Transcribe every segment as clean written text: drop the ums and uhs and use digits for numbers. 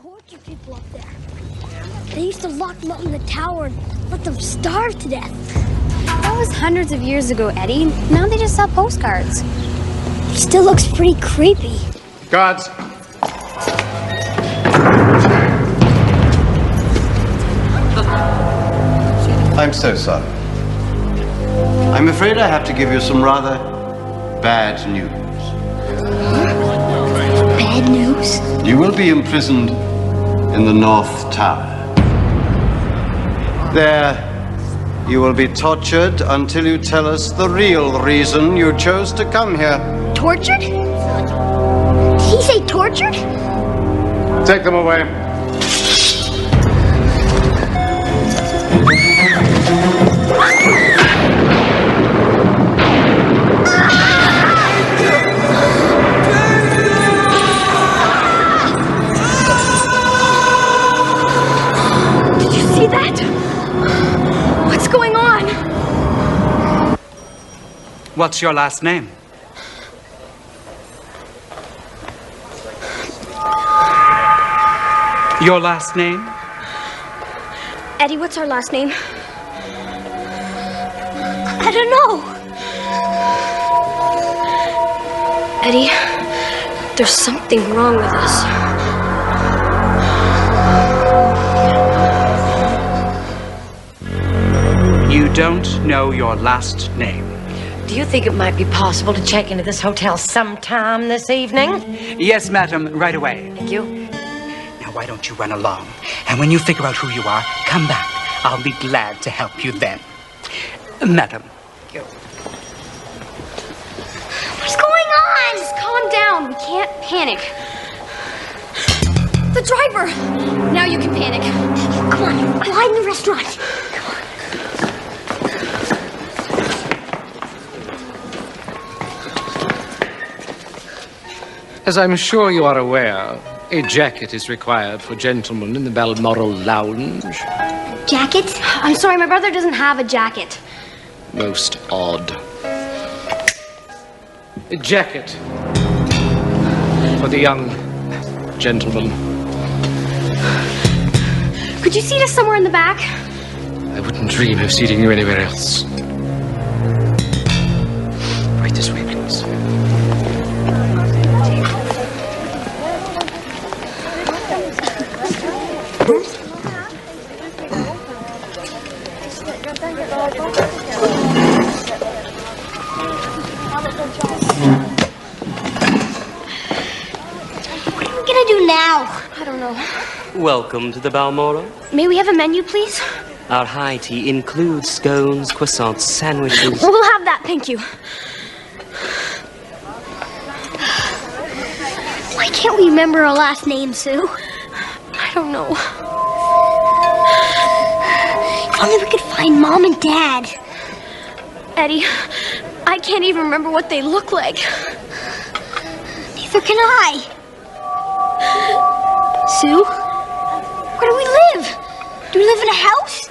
torture people up there. They used to lock them up in the tower and let them starve to death. That was hundreds of years ago, Eddie. Now they just sell postcards. He still looks pretty creepy. Guards. I'm so sorry. I'm afraid I have to give you some rather bad news. Bad news? You will be imprisoned in the North Tower. There, you will be tortured until you tell us the real reason you chose to come here. Tortured? Did he say tortured? Take them away. Did you see that? What's going on? What's your last name? Your last name? Eddie, what's our last name? I don't know. Eddie, there's something wrong with us. You don't know your last name. Do you think it might be possible to check into this hotel sometime this evening? Yes, madam, right away. Thank you. Now, why don't you run along? And when you figure out who you are, come back. I'll be glad to help you then. Madam. What's going on? Just calm down. We can't panic. The driver! Now you can panic. Come on, hide in the restaurant. As I'm sure you are aware, a jacket is required for gentlemen in the Balmoral Lounge. Jacket? I'm sorry, my brother doesn't have a jacket. Most odd. A jacket for the young gentleman. Could you seat us somewhere in the back? I wouldn't dream of seating you anywhere else. Right this way, please. What are we gonna do now? I don't know. Welcome to the Balmoral. May we have a menu, please? Our high tea includes scones, croissants, sandwiches. We'll have that, thank you. Why can't we remember our last name, Sue? I don't know. If only we could find Mom and Dad. Eddie, I can't even remember what they look like. Neither can I. Sue, where do we live? Do we live in a house?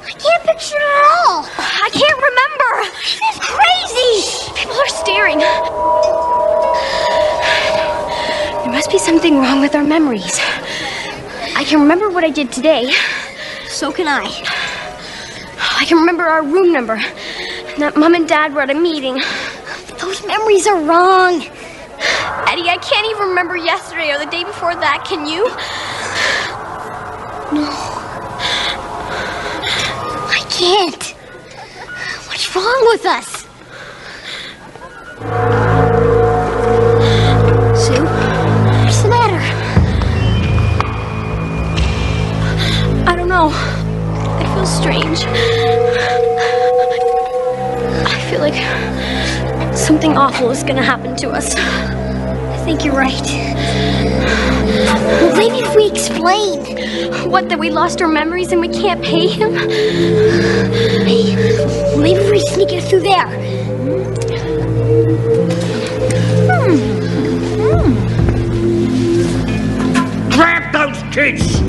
I can't picture it at all. I can't remember. This is crazy. People are staring. There must be something wrong with our memories. I can remember what I did today. So can I. I can remember our room number. And that Mom and Dad were at a meeting. But those memories are wrong. Eddie, I can't even remember yesterday or the day before that. Can you? No. I can't. What's wrong with us? Sue, what's the matter? I don't know. I feel strange. I feel like something awful is gonna happen to us. I think you're right. Well, maybe if we explain. What, that we lost our memories and we can't pay him? Hey, maybe if we sneak it through there. Grab those kids!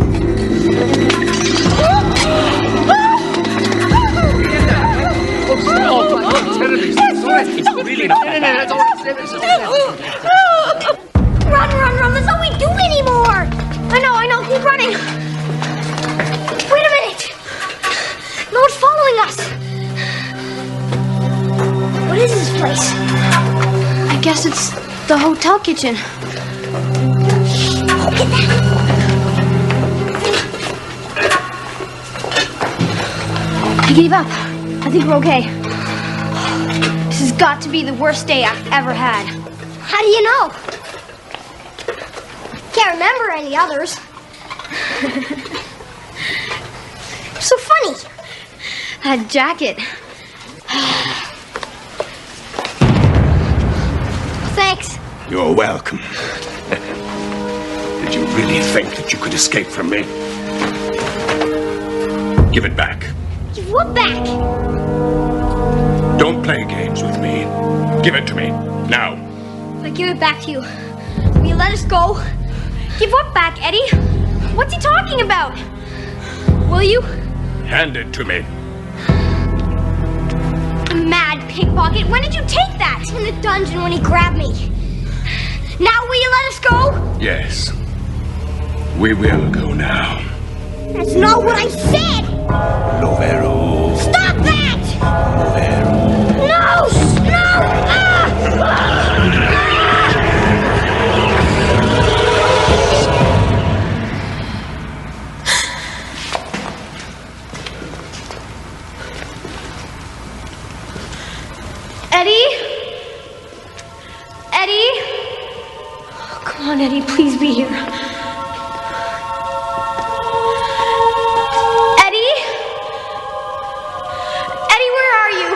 It's really not that bad. Run, run, run. That's all we do anymore. I know. guess it's the hotel kitchen. I gave up. I think we're okay. This has got to be the worst day I've ever had. How do you know? Can't remember any others. So funny. That jacket. Thanks. You're welcome. Did you really think that you could escape from me? Give it back. Give what back? Don't play games with me. Give it to me, now. If I give it back to you, will you let us go? Give what back, Eddie? What's he talking about? Will you? Hand it to me. Mad pickpocket. When did you take that? In the dungeon when he grabbed me. Now will you let us go? Yes. We will go now. That's not what I said! Lovero. Stop that! Lovero. No! No! Eddie? Eddie? Oh, come on, Eddie, please be here. Eddie? Eddie, where are you?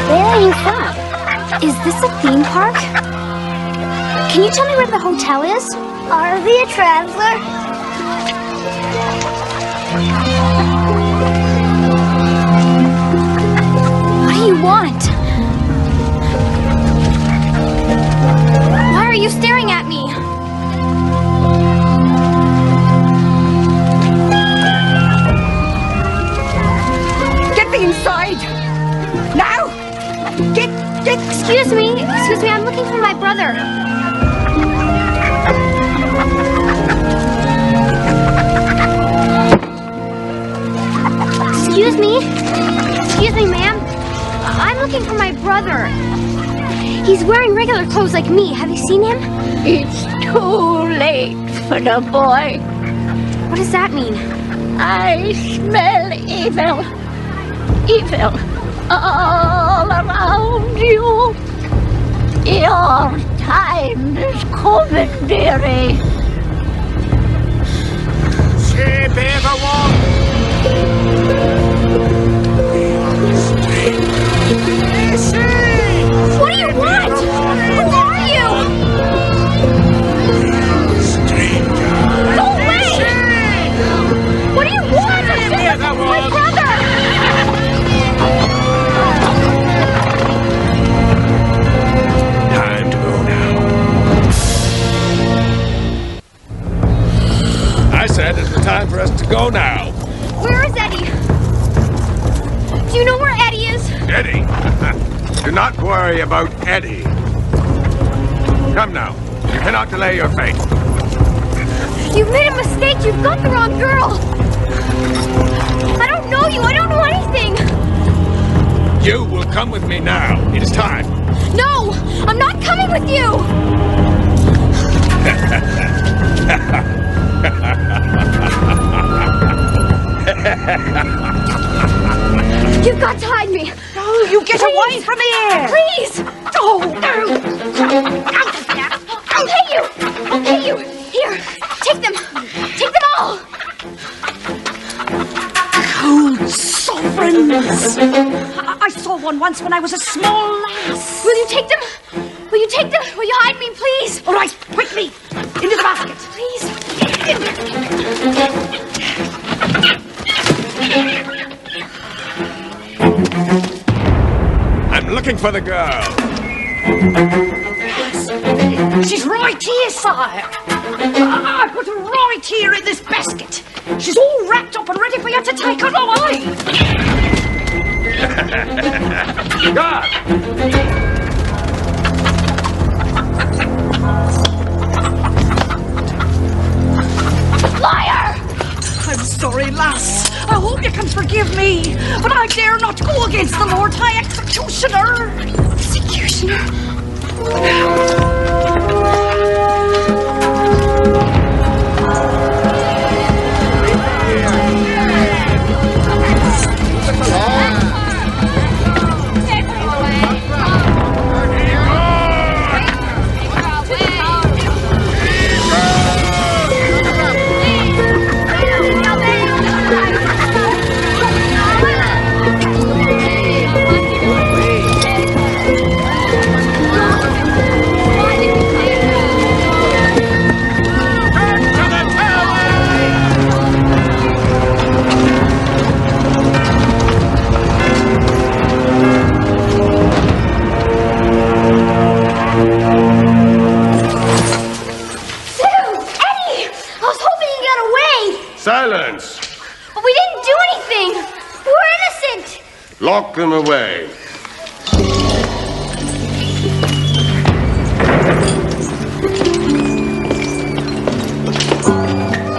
Where are you from? Is this a theme park? Can you tell me where the hotel is? Are we a traveler? What do you want? Why are you staring at me? Get me inside! Now! Get! Excuse me, I'm looking for my brother. Excuse me, ma'am. I'm looking for my brother. He's wearing regular clothes like me. Have you seen him? It's too late for the boy. What does that mean? I smell evil. Evil all around you. Your time is coming, dearie. She bear the What do you want? Who are you? Go away! What do you want? I'm just looking for my brother! Time to go now. I said it was time for us to go now. Where is Eddie? Do you know where Eddie is? Eddie? Do not worry about Eddie. Come now. You cannot delay your fate. You've made a mistake. You've got the wrong girl. I don't know you. I don't know anything. You will come with me now. It is time. No, I'm not coming with you. You've got to hide me. No, you get away from here! Please. Oh, I'll pay you. I'll pay you. Here, take them. Take them all. cold sovereigns! I saw one once when I was a small lass. Will you take them? Will you take them? Will you hide me, please? All right, quickly, into the basket. Please. looking for the girl. She's right here, sire. I put her right here in this basket. She's all wrapped up and ready for you to take her away. God! Liar! I'm sorry, lass. I hope you can forgive me, but I dare not go against the Lord High Executioner. Executioner? Silence! But we didn't do anything! We're innocent! Lock them away.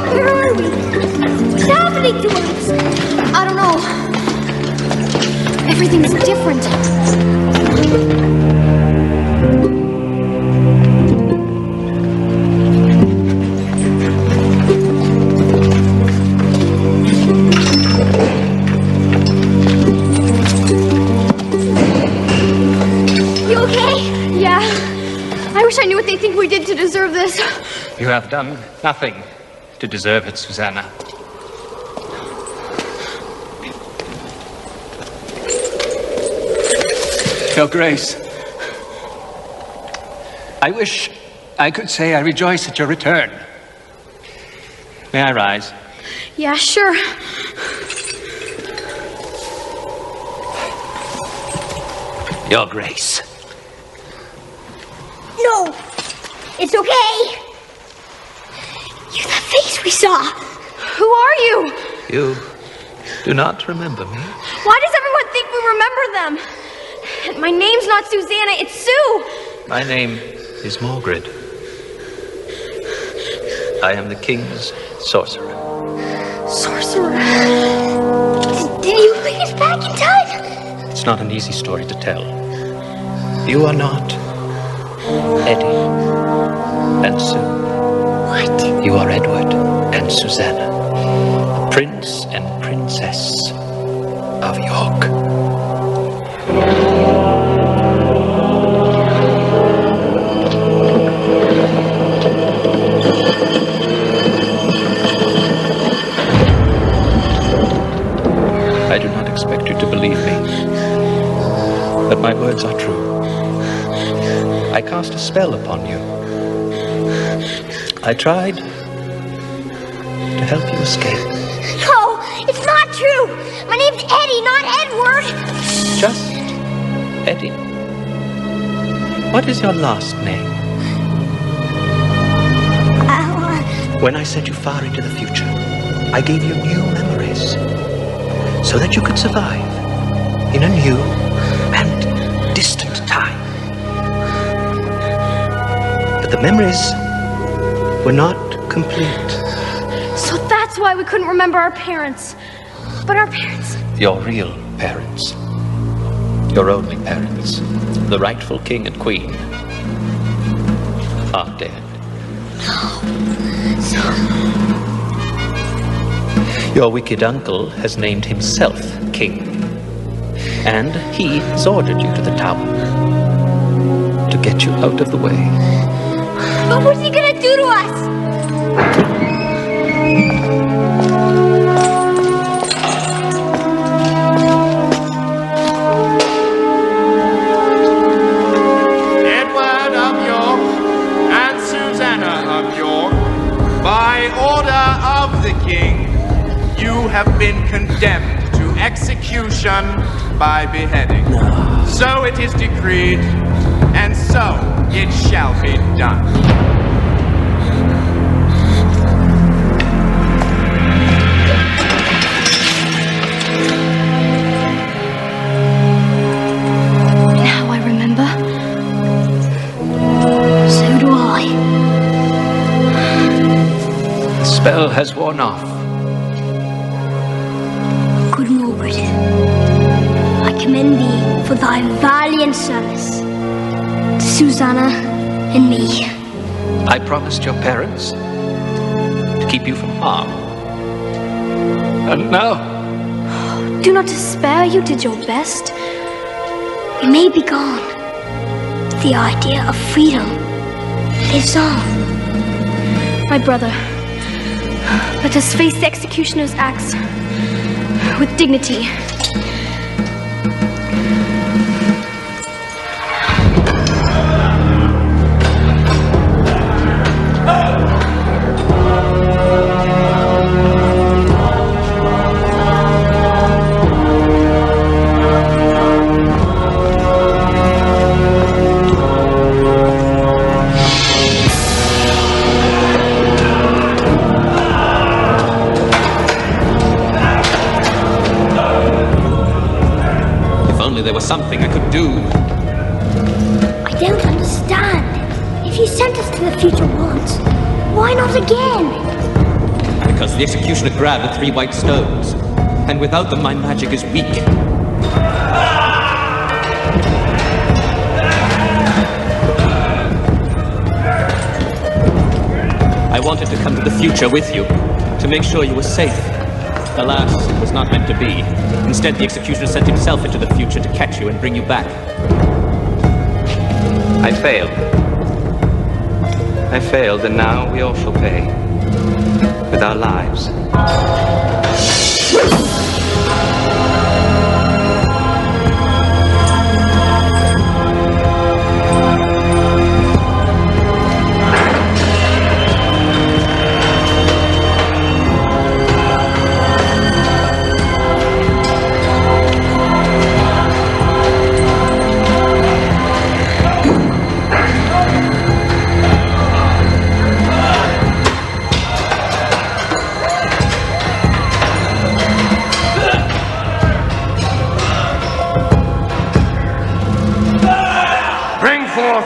Where are we? What's happening to us? I don't know. Everything's different. I wish I knew what they think we did to deserve this. You have done nothing to deserve it, Susanna. Your Grace, I wish I could say I rejoice at your return. May I rise? Yeah, sure. Your Grace. No, it's okay. You're the face we saw. Who are you? You do not remember me? Why does everyone think we remember them? And my name's not Susanna, it's Sue. My name is Margaret. I am the king's sorcerer. Sorcerer? Did you bring us back in time? It's not an easy story to tell. You are not Eddie and Sue. What? You are Edward and Susanna, Prince and Princess of York. I do not expect you to believe me, but my words are true. I cast a spell upon you. I tried to help you escape. No, it's not true. My name's Eddie, not Edward. Just Eddie. What is your last name? When I sent you far into the future, I gave you new memories so that you could survive in a new and distant time. But the memories were not complete. So that's why we couldn't remember our parents. But our parents... Your real parents. Your only parents. The rightful king and queen are dead. Your wicked uncle has named himself king. And he has ordered you to the tower to get you out of the way. But what's he gonna do to us? Edward of York and Susanna of York, by order of the king, you have been condemned to execution by beheading. So it is decreed, and so it shall be done. Now I remember. So do I. The spell has worn off. Good Margaret, I commend thee for thy valiant service to Susanna and me. I promised your parents to keep you from harm. And now, Do not despair, you did your best. We may be gone, but the idea of freedom lives on. My brother, let us face the executioner's axe with dignity. there was something I could do. I don't understand. If you sent us to the future once, why not again? Because the executioner grabbed the 3 white stones, and without them my magic is weak. I wanted to come to the future with you, to make sure you were safe. Alas, it was not meant to be. Instead, the executioner sent himself into the future to catch you and bring you back. I failed. I failed, and now we all shall pay. With our lives.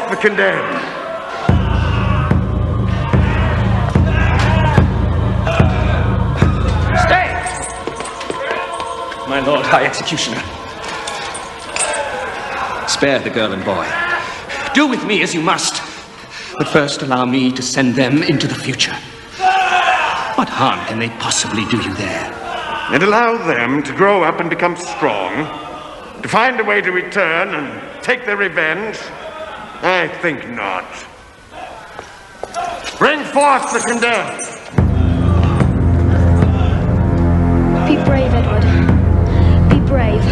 The condemned. Stay! My lord High Executioner. Spare the girl and boy. Do with me as you must. But first allow me to send them into the future. What harm can they possibly do you there? And allow them to grow up and become strong, to find a way to return and take their revenge? I think not. Bring forth the condemned! Be brave, Edward. Be brave.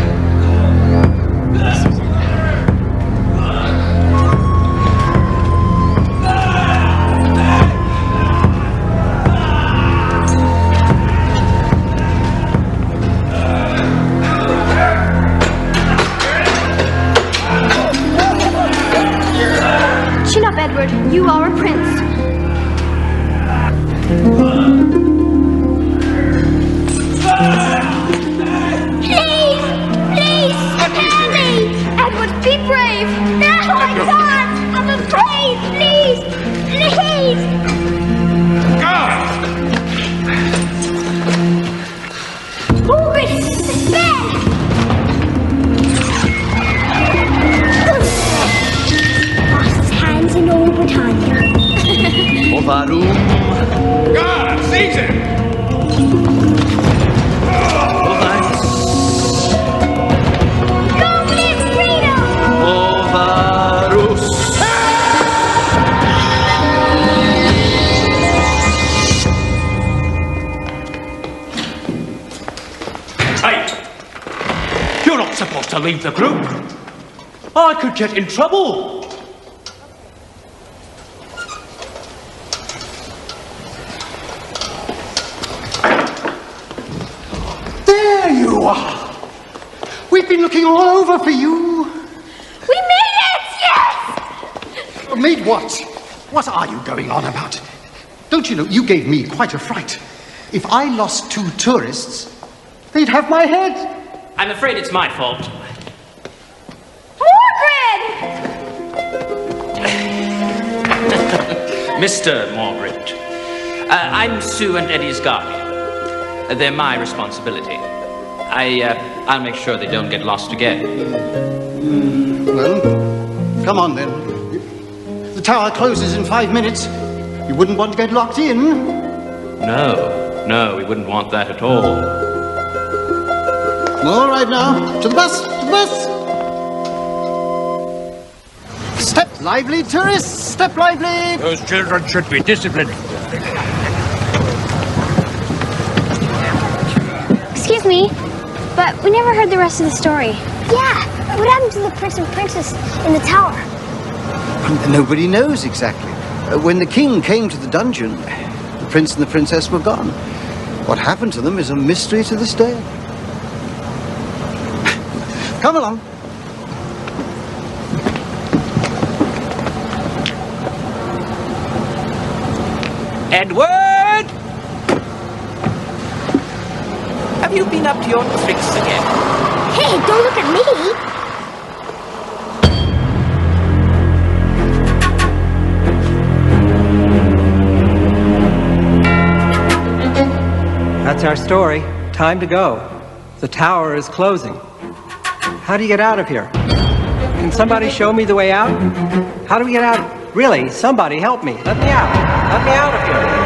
Chin up, Edward. You are a prince. Please! Please! Help me! Edward, be brave! No, I can't! I'm afraid! Please! Please! Margaret! The spell! Fastest hands in all Britannia. Ovarum. God, seize him! Long live freedom! Ovarus. Hey! You're not supposed to leave the group. I could get in trouble. There you are. We've been looking looking all over for you. We made it! Yes! Made what? What are you going on about? Don't you know, you gave me quite a fright. If I lost 2 tourists, they'd have my head. I'm afraid it's my fault. Mr. Morbridge, I'm Sue and Eddie's guardian. They're my responsibility. I'll make sure they don't get lost again. Well, come on then. The tower closes in 5 minutes. You wouldn't want to get locked in. No, we wouldn't want that at all. All right now, to the bus, to the bus. Step lively, tourists, step lively. Those children should be disciplined. Excuse me, but we never heard the rest of the story. Yeah, what happened to the prince and princess in the tower? Nobody knows exactly. When the king came to the dungeon, the prince and the princess were gone. What happened to them is a mystery to this day. Come along. Edward! Have you been up to your tricks again? Hey, don't look at me! That's our story. Time to go. The tower is closing. How do you get out of here? Can somebody show me the way out? How do we get out? Really, somebody help me. Let me out. Let me out of here.